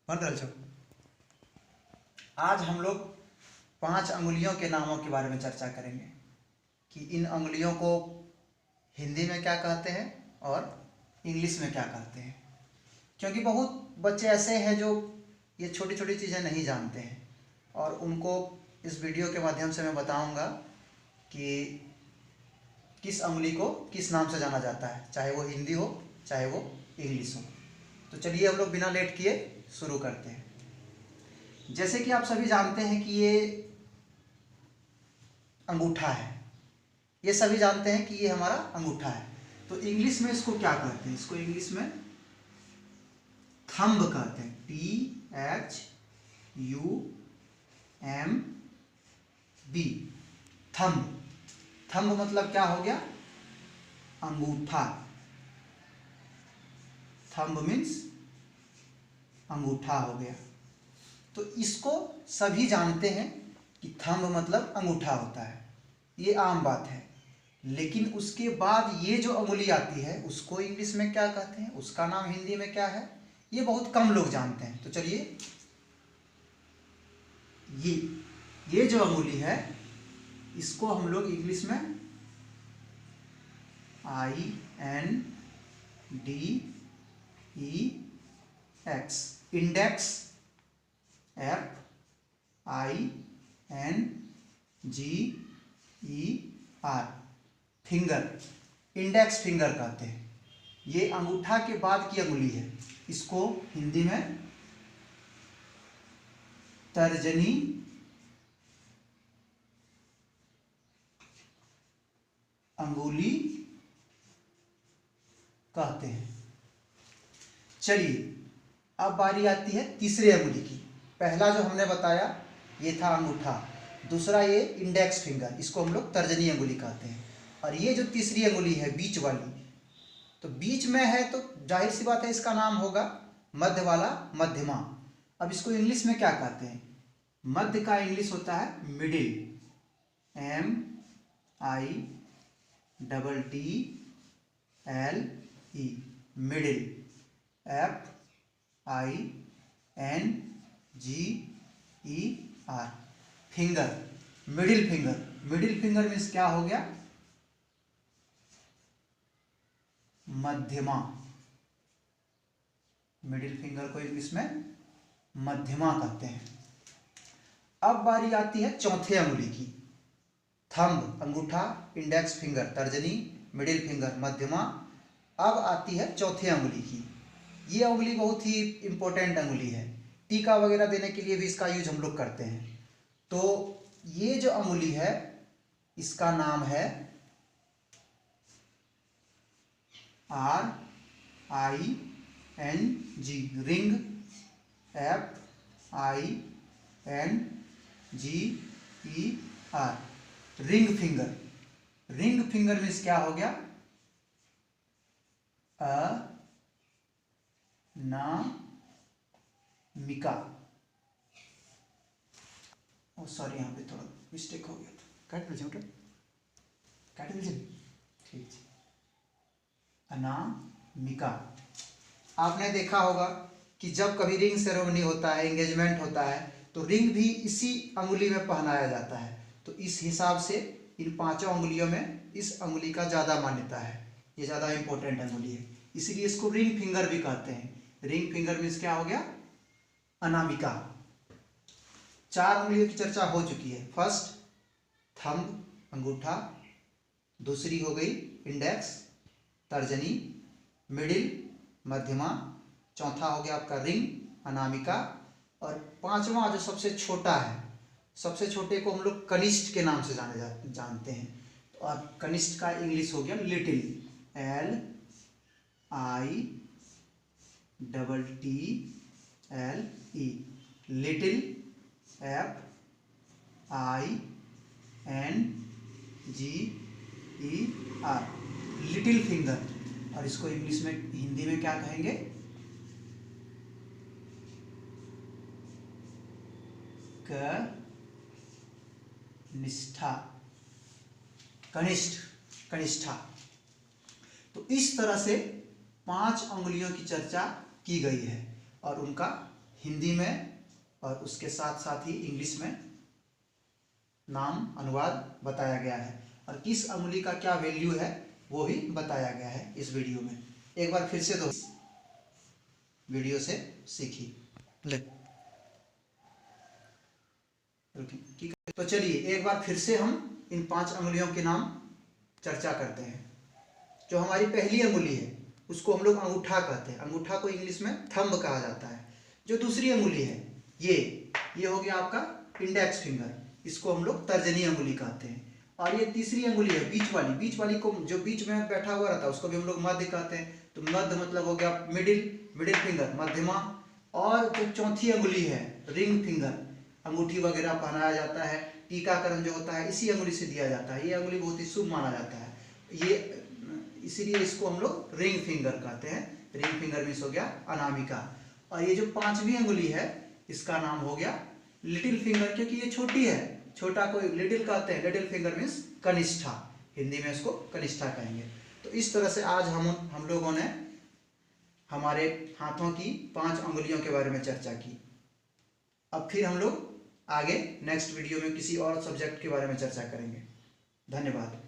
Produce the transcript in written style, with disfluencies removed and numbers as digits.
बन रहा छो। आज हम लोग 5 अंगुलियों के नामों के बारे में चर्चा करेंगे कि इन अंगुलियों को हिंदी में क्या कहते हैं और इंग्लिश में क्या कहते हैं, क्योंकि बहुत बच्चे ऐसे हैं जो ये छोटी छोटी चीज़ें नहीं जानते हैं और उनको इस वीडियो के माध्यम से मैं बताऊंगा कि किस अंगुली को किस नाम से जाना जाता है, चाहे वो हिंदी हो चाहे वो इंग्लिश हो। तो चलिए हम लोग बिना लेट किए शुरू करते हैं। जैसे कि आप सभी जानते हैं कि ये अंगूठा है, ये सभी जानते हैं कि ये हमारा अंगूठा है। तो इंग्लिश में इसको क्या कहते हैं? इसको इंग्लिश में थंब कहते हैं, THUMB, थंब। थंब मतलब क्या हो गया? अंगूठा। थंब मीन्स अंगूठा हो गया। तो इसको सभी जानते हैं कि थंब मतलब अंगूठा होता है, ये आम बात है। लेकिन उसके बाद ये जो अंगुली आती है उसको इंग्लिश में क्या कहते हैं, उसका नाम हिंदी में क्या है, ये बहुत कम लोग जानते हैं। तो चलिए, ये जो अंगुली है इसको हम लोग इंग्लिश में INDEX, index, FINGER, finger, index finger कहते हैं। ये अंगूठा के बाद की अंगुली है, इसको हिंदी में तर्जनी अंगुली कहते हैं। चलिए, अब बारी आती है तीसरे अंगुली की। पहला जो हमने बताया ये था अंगूठा, दूसरा ये इंडेक्स फिंगर, इसको हम लोग तर्जनी अंगुली कहते हैं। और ये जो तीसरी अंगुली है बीच वाली, तो बीच में है तो जाहिर सी बात है इसका नाम होगा मध्य वाला, मध्यमा। अब इसको इंग्लिश में क्या कहते हैं? मध्य का इंग्लिश होता है middle, MIDDLE, middle, FINGER, finger, middle finger. Middle finger means क्या हो गया? मध्यमा। मिडिल फिंगर को इंग्लिश में मध्यमा कहते हैं। अब बारी आती है चौथे अंगुली की। थंब अंगूठा, इंडेक्स फिंगर तर्जनी, मिडिल फिंगर मध्यमा। अब आती है चौथे अंगुली की। ये अंगुली बहुत ही इंपॉर्टेंट अंगुली है, टीका वगैरह देने के लिए भी इसका यूज हम लोग करते हैं। तो ये जो अंगुली है इसका नाम है RING, ring, FINGER, ring finger. Ring finger means क्या हो गया? अनामिका। ओ सॉरी, यहाँ पे थोड़ा मिस्टेक हो गया था, काट लीजिए, काट लीजिए, ठीक है। अनामिका। आपने देखा होगा कि जब कभी रिंग सेरेमनी होता है, एंगेजमेंट होता है, तो रिंग भी इसी अंगुली में पहनाया जाता है। तो इस हिसाब से इन 5 अंगुलियों में इस अंगुली का ज़्यादा मान्यता है, ये ज़्यादा इंपॉर्टेंट अंगुली है, इसीलिए इसको रिंग फिंगर भी कहते हैं। रिंग फिंगर मीन्स क्या हो गया? अनामिका। 4 अंगुलियों की चर्चा हो चुकी है। फर्स्ट थंब अंगूठा, दूसरी हो गई इंडेक्स तर्जनी, मिडिल मध्यमा, चौथा हो गया आपका रिंग अनामिका, और 5वां जो सबसे छोटा है, सबसे छोटे को हम लोग कनिष्ठ के नाम से जानते हैं। और कनिष्ठ का इंग्लिश हो गया little, LITTLE, little, FINGER, little finger. और इसको इंग्लिश में, हिंदी में क्या कहेंगे? कनिष्ठा, कनिष्ठ, कनिष्ठा। तो इस तरह से 5 अंगुलियों की चर्चा की गई है और उनका हिंदी में और उसके साथ साथ ही इंग्लिश में नाम अनुवाद बताया गया है, और किस अंगुली का क्या वैल्यू है वो भी बताया गया है इस वीडियो में। एक बार फिर से दो वीडियो से सीखिए। ले ठीक है, तो चलिए एक बार फिर से हम इन 5 अंगुलियों के नाम चर्चा करते हैं। जो हमारी पहली अंगुली है उसको हम लोग अंगूठा कहते हैं, अंगूठा को इंग्लिश में थंब कहा जाता है। जो दूसरी अंगुली है ये हो गया आपका इंडेक्स फिंगर, इसको हम लोग तर्जनी अंगुली कहते हैं। और ये तीसरी अंगुली है बीच वाली को जो बीच में बैठा हुआ रहता है उसको भी हम लोग मध्य कहते हैं। तो मध्य मतलब हो गया मिडिल फिंगर, मध्यमा। और जो चौथी अंगुली है रिंग फिंगर, अंगूठी वगैरह पहनाया जाता है, टीकाकरण जो होता है इसी अंगुली से दिया जाता है। ये अंगुली बहुत ही शुभ माना जाता है, ये इसीलिए इसको हम लोग रिंग फिंगर कहते हैं। रिंग फिंगर मीन्स हो गया अनामिका। और ये जो 5वीं अंगुली है इसका नाम हो गया लिटिल फिंगर, क्योंकि ये छोटी है, छोटा को लिटिल कहते हैं। लिटिल फिंगर मीन्स कनिष्ठा, हिंदी में इसको कनिष्ठा कहेंगे। तो इस तरह से आज हम लोगों ने हमारे हाथों की 5 अंगुलियों के बारे में चर्चा की। अब फिर हम लोग आगे नेक्स्ट वीडियो में किसी और सब्जेक्ट के बारे में चर्चा करेंगे। धन्यवाद।